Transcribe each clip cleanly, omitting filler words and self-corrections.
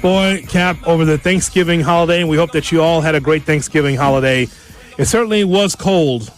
Boy, Kap, over the Thanksgiving holiday, and we hope that you all had a great Thanksgiving holiday. It certainly was cold,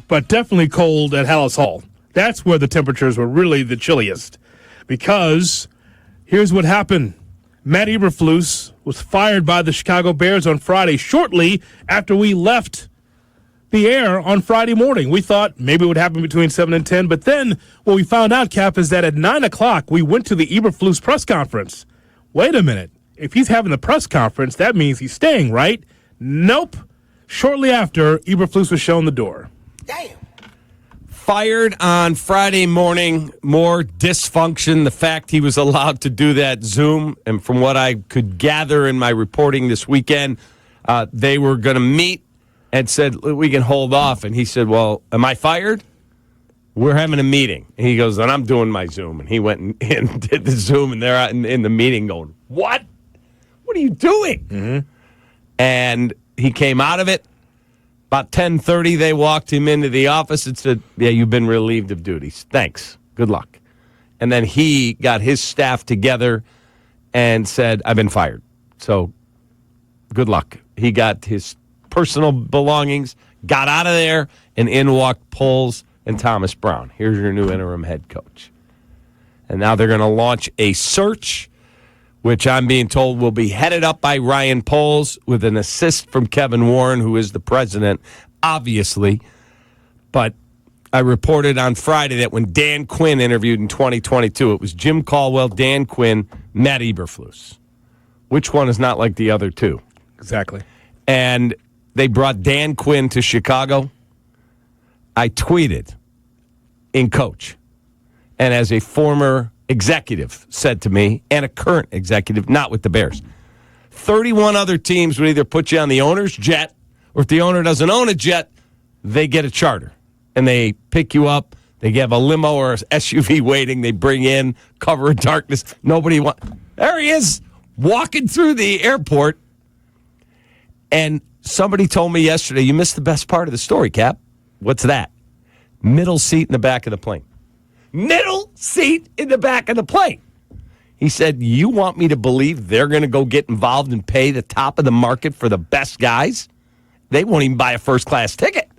but definitely cold at Halas Hall. That's where the temperatures were really the chilliest. Because here's what happened. Matt Eberflus was fired by the Chicago Bears on Friday, shortly after we left the air on Friday morning. We thought maybe it would happen between 7 and 10, but then what we found out, Kap, is that at 9 o'clock we went to the Eberflus press conference. Wait a minute. If he's having the press conference, that means he's staying, right? Nope. Shortly after, Eberflus was shown the door. Damn. Fired on Friday morning, more dysfunction. The fact he was allowed to do that Zoom, and from what I could gather in my reporting this weekend, they were going to meet and said, we can hold off. And he said, well, am I fired? We're having a meeting. And he goes, then I'm doing my Zoom. And he went and did the Zoom, and they're out in the meeting going, what? What are you doing? Mm-hmm. And he came out of it. About 10:30, they walked him into the office and said, yeah, you've been relieved of duties. Thanks. Good luck. And then he got his staff together and said, I've been fired. So good luck. He got his personal belongings, got out of there, and in walked Poles and Thomas Brown. Here's your new interim head coach. And now they're going to launch a search, which I'm being told will be headed up by Ryan Poles with an assist from Kevin Warren, who is the president, obviously. But I reported on Friday that when Dan Quinn interviewed in 2022, it was Jim Caldwell, Dan Quinn, Matt Eberflus. Which one is not like the other two? Exactly. And they brought Dan Quinn to Chicago. I tweeted in coach, and as a former executive said to me, and a current executive, not with the Bears, 31 other teams would either put you on the owner's jet, or if the owner doesn't own a jet, they get a charter. And they pick you up. They have a limo or an SUV waiting. They bring in, cover in darkness. Nobody wants. There he is, walking through the airport. And somebody told me yesterday, you missed the best part of the story, Kap. What's that? Middle seat in the back of the plane. Middle seat in the back of the plane. He said, you want me to believe they're going to go get involved and pay the top of the market for the best guys? They won't even buy a first-class ticket.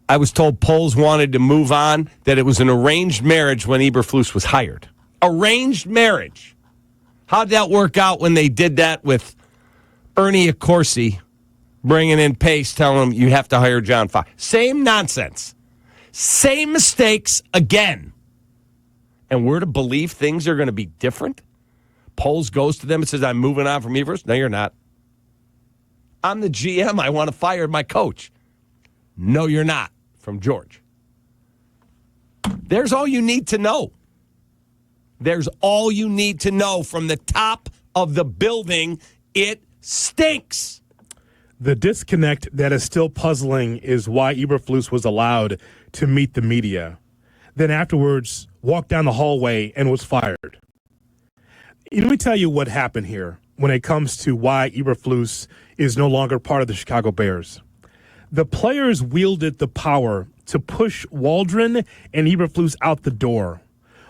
I was told Poles wanted to move on, that it was an arranged marriage when Eberflus was hired. Arranged marriage. How'd that work out when they did that with Ernie Accorsi bringing in Pace, telling him you have to hire John Fox? Same nonsense. Same mistakes again. And we're to believe things are going to be different? Poles goes to them and says, I'm moving on from Eberflus. No, you're not. I'm the GM. I want to fire my coach. No, you're not. From George. There's all you need to know. There's all you need to know from the top of the building. It stinks. The disconnect that is still puzzling is why Eberflus was allowed to meet the media, then afterwards walked down the hallway and was fired. Let me tell you what happened here when it comes to why Eberflus is no longer part of the Chicago Bears. The players wielded the power to push Waldron and Eberflus out the door.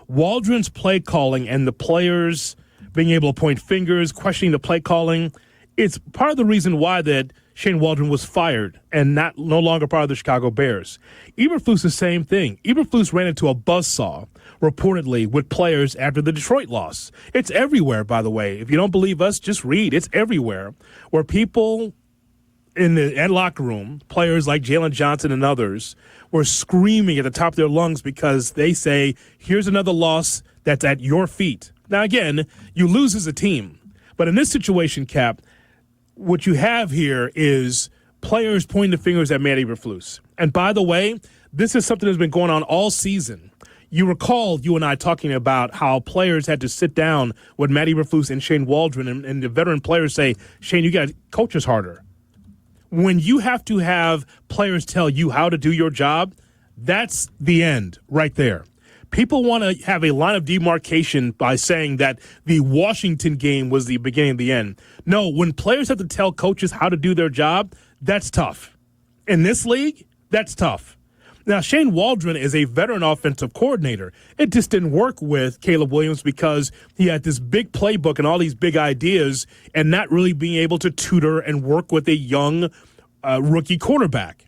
Waldron's play calling and the players being able to point fingers, questioning the play calling, it's part of the reason why that Shane Waldron was fired and no longer part of the Chicago Bears. Eberflus, the same thing. Eberflus ran into a buzzsaw, reportedly, with players after the Detroit loss. It's everywhere, by the way. If you don't believe us, just read. It's everywhere. Where people in the locker room, players like Jalen Johnson and others, were screaming at the top of their lungs because they say, here's another loss that's at your feet. Now, again, you lose as a team. But in this situation, Kap, what you have here is players pointing the fingers at Matt Eberflus. And by the way, this is something that's been going on all season. You recall you and I talking about how players had to sit down with Matt Eberflus and Shane Waldron, and the veteran players say, Shane, you got to coach us harder. When you have to have players tell you how to do your job, that's the end right there. People want to have a line of demarcation by saying that the Washington game was the beginning of the end. No, when players have to tell coaches how to do their job, that's tough. In this league, that's tough. Now, Shane Waldron is a veteran offensive coordinator. It just didn't work with Caleb Williams because he had this big playbook and all these big ideas and not really being able to tutor and work with a young rookie quarterback.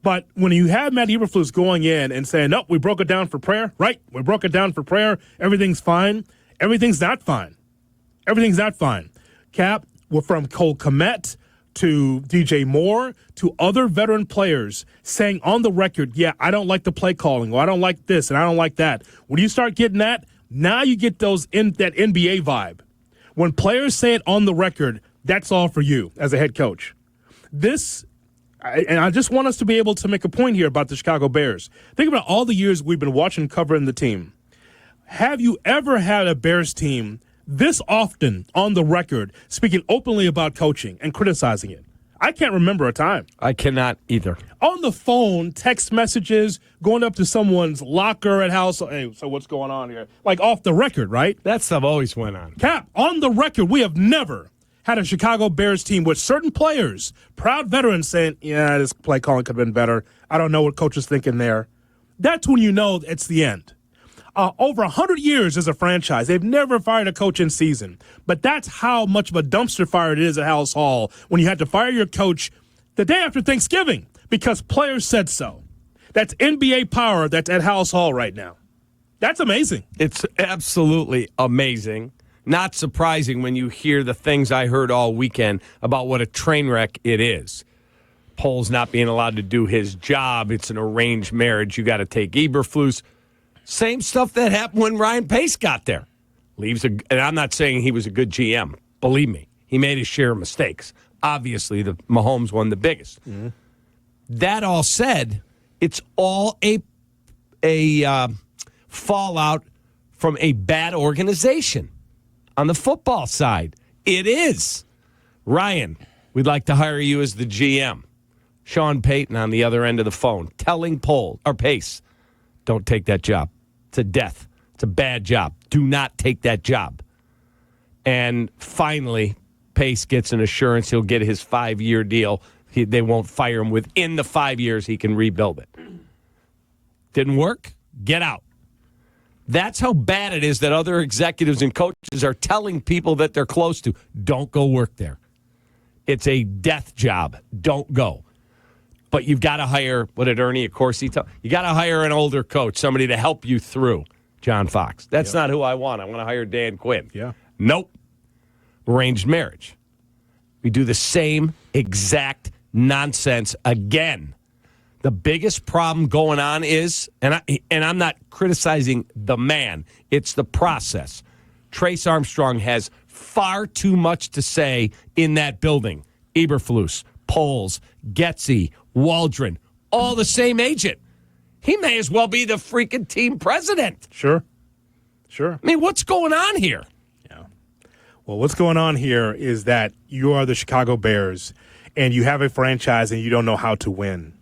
But when you have Matt Eberflus going in and saying, nope, we broke it down for prayer, right? We broke it down for prayer. Everything's fine. Everything's not fine. Everything's not fine. Kap, we're from Cole Kmet to DJ Moore to other veteran players saying on the record, yeah, I don't like the play calling, or I don't like this, and I don't like that. When you start getting that, now you get that NBA vibe. When players say it on the record, that's all for you as a head coach. And I just want us to be able to make a point here about the Chicago Bears. Think about all the years we've been watching, covering the team. Have you ever had a Bears team this often on the record speaking openly about coaching and criticizing it? I can't remember a time. I cannot either. On the phone, text messages, going up to someone's locker at house. Hey, so what's going on here? Like off the record, right? That stuff always went on. Kap, on the record, we have never had a Chicago Bears team with certain players, proud veterans saying, yeah, this play calling could have been better. I don't know what coach is thinking there. That's when you know it's the end. Over 100 years as a franchise, they've never fired a coach in season. But that's how much of a dumpster fire it is at Halas Hall when you had to fire your coach the day after Thanksgiving because players said so. That's NBA power that's at Halas Hall right now. That's amazing. It's absolutely amazing. Not surprising when you hear the things I heard all weekend about what a train wreck it is. Poles not being allowed to do his job. It's an arranged marriage. You got to take Eberflus. Same stuff that happened when Ryan Pace got there. And I'm not saying he was a good GM. Believe me, he made his share of mistakes. Obviously, the Mahomes won the biggest. Mm-hmm. That all said, it's all a fallout from a bad organization. On the football side, it is. Ryan, we'd like to hire you as the GM. Sean Payton on the other end of the phone telling Pace, don't take that job. It's a death. It's a bad job. Do not take that job. And finally, Pace gets an assurance he'll get his 5-year deal. They won't fire him within the 5 years. He can rebuild it. Didn't work? Get out. That's how bad it is that other executives and coaches are telling people that they're close to, don't go work there. It's a death job. Don't go. But you've got to hire, what did Ernie Accorsi tell? You got to hire an older coach, somebody to help you through, John Fox. That's not who I want. I want to hire Dan Quinn. Yeah. Nope. Arranged marriage. We do the same exact nonsense again. The biggest problem going on is, and I'm not criticizing the man, it's the process. Trace Armstrong has far too much to say in that building. Eberflus, Poles, Getsy, Waldron, all the same agent. He may as well be the freaking team president. Sure. I mean, what's going on here? Yeah. Well, what's going on here is that you are the Chicago Bears, and you have a franchise, and you don't know how to win.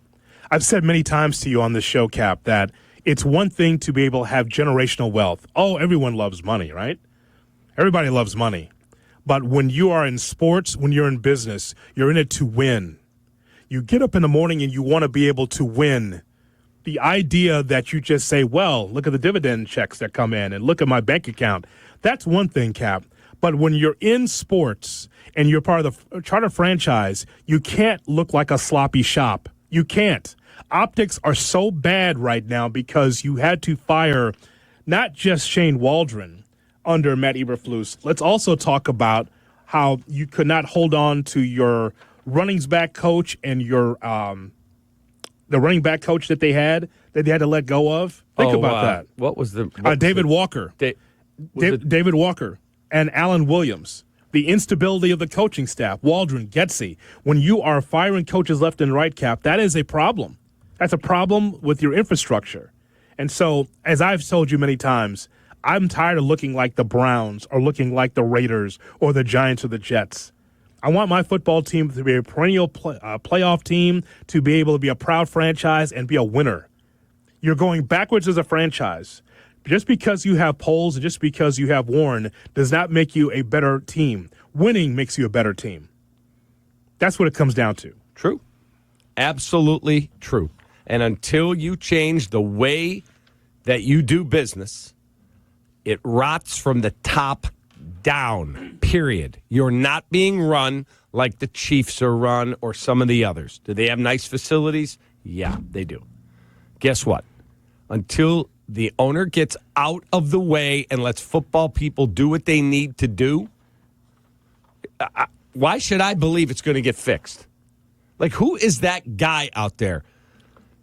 I've said many times to you on this show, Kap, that it's one thing to be able to have generational wealth. Oh, everyone loves money, right? Everybody loves money. But when you are in sports, when you're in business, you're in it to win. You get up in the morning and you want to be able to win. The idea that you just say, well, look at the dividend checks that come in and look at my bank account. That's one thing, Kap. But when you're in sports and you're part of the Charter franchise, you can't look like a sloppy shop. You can't. Optics are so bad right now because you had to fire not just Shane Waldron under Matt Eberflus. Let's also talk about how you could not hold on to your running back coach and your the running back coach that they had to let go of. Think about that. What was the David Walker? David Walker and Alan Williams. The instability of the coaching staff, Waldron, Getsy. When you are firing coaches left and right, Kap, that is a problem. That's a problem with your infrastructure. And so, as I've told you many times, I'm tired of looking like the Browns or looking like the Raiders or the Giants or the Jets. I want my football team to be a perennial playoff team, to be able to be a proud franchise and be a winner. You're going backwards as a franchise. Just because you have Poles and just because you have Warren does not make you a better team. Winning makes you a better team. That's what it comes down to. True. Absolutely true. And until you change the way that you do business, it rots from the top down, period. You're not being run like the Chiefs are run or some of the others. Do they have nice facilities? Yeah, they do. Guess what? Until the owner gets out of the way and lets football people do what they need to do, why should I believe it's going to get fixed? Like, who is that guy out there?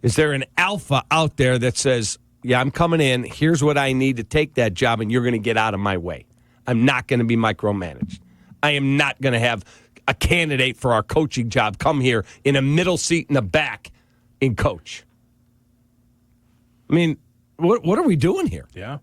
Is there an alpha out there that says, yeah, I'm coming in, here's what I need to take that job, and you're going to get out of my way? I'm not going to be micromanaged. I am not going to have a candidate for our coaching job come here in a middle seat in the back and coach. I mean, what are we doing here? Yeah.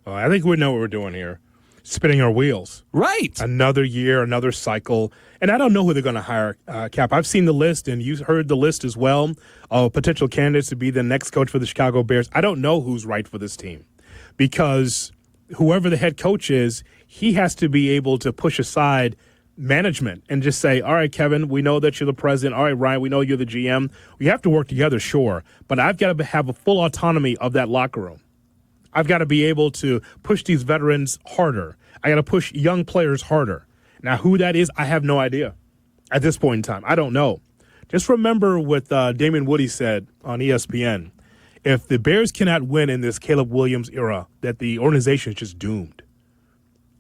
Well, I think we know what we're doing here. Spinning our wheels. Right. Another year, another cycle. And I don't know who they're going to hire, Cap. I've seen the list, and you heard the list as well of potential candidates to be the next coach for the Chicago Bears. I don't know who's right for this team because whoever the head coach is, he has to be able to push aside management and just say, all right, Kevin, we know that you're the president. All right, Ryan, we know you're the GM. We have to work together, sure, but I've got to have a full autonomy of that locker room. I've got to be able to push these veterans harder. I got to push young players harder. Now, who that is, I have no idea at this point in time. I don't know. Just remember what Damon Woody said on ESPN. If the Bears cannot win in this Caleb Williams era, that the organization is just doomed.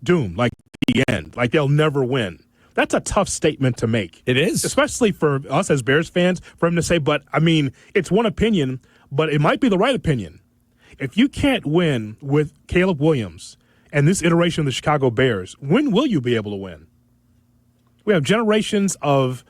Doomed, like the end. Like they'll never win. That's a tough statement to make. It is. Especially for us as Bears fans, for him to say, but, I mean, it's one opinion, but it might be the right opinion. If you can't win with Caleb Williams and this iteration of the Chicago Bears, when will you be able to win? We have generations of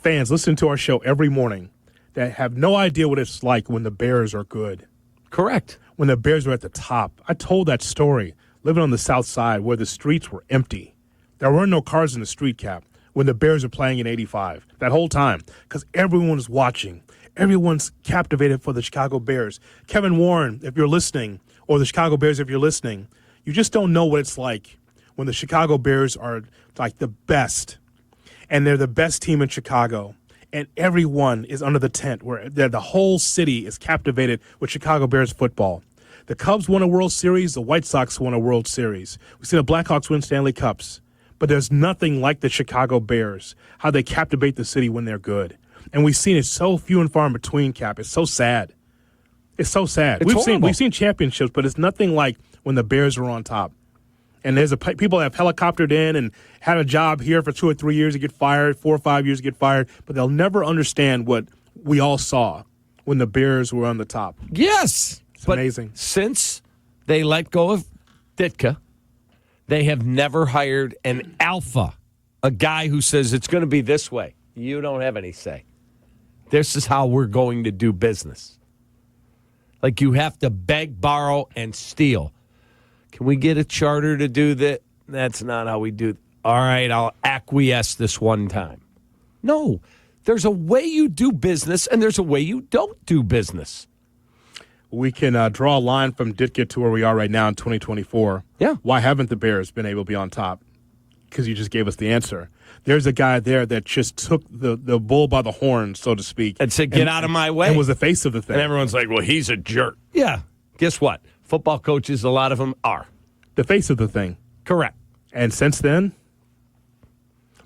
fans listening to our show every morning that have no idea what it's like when the Bears are good. Correct. When the Bears are at the top. I told that story living on the South Side where the streets were empty. There were no cars in the street, Cap, when the Bears are playing in 85, that whole time, because everyone is watching. Everyone's captivated for the Chicago Bears. Kevin Warren, if you're listening, or the Chicago Bears, if you're listening, you just don't know what it's like when the Chicago Bears are like the best, and they're the best team in Chicago, and everyone is under the tent where the whole city is captivated with Chicago Bears football. The Cubs won a World Series. The White Sox won a World Series. We've seen the Blackhawks win Stanley Cups. But there's nothing like the Chicago Bears, how they captivate the city when they're good. And we've seen it so few and far in between, Cap. It's so sad. It's so sad. It's we've seen championships, but it's nothing like when the Bears are on top. And there's people that have helicoptered in and had a job here for 2 or 3 years to get fired, 4 or 5 years to get fired, but they'll never understand what we all saw when the Bears were on the top. Yes. It's amazing. Since they let go of Ditka, they have never hired an alpha, a guy who says it's going to be this way. You don't have any say. This is how we're going to do business. Like you have to beg, borrow, and steal. Can we get a charter to do that? That's not how we do it. All right, I'll acquiesce this one time. No, there's a way you do business, and there's a way you don't do business. We can draw a line from Ditka to where we are right now in 2024. Yeah. Why haven't the Bears been able to be on top? Because you just gave us the answer. There's a guy there that just took the bull by the horn, so to speak. And said, get out of my way. And was the face of the thing. And everyone's like, well, he's a jerk. Yeah. Guess what? Football coaches, a lot of them are. The face of the thing. Correct. And since then,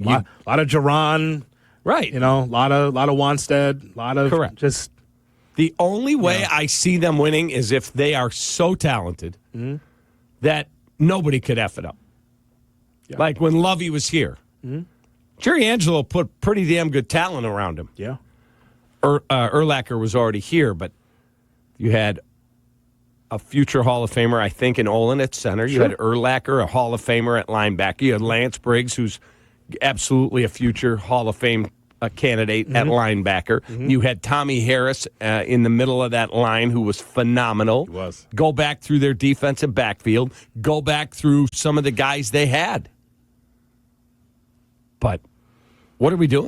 a lot of Jaron. Right. You know, a lot of Wanstead. A lot of correct. Just. The only way I see them winning is if they are so talented that nobody could F it up. Yeah. Like when Lovey was here. Jerry Angelo put pretty damn good talent around him. Yeah. Urlacher was already here, but you had a future Hall of Famer, I think, in Olin at center. You had Urlacher, a Hall of Famer at linebacker. You had Lance Briggs, who's absolutely a future Hall of Fame candidate at linebacker. You had Tommy Harris in the middle of that line, who was phenomenal. He was. Go back through their defensive backfield. Go back through some of the guys they had. But what are we doing?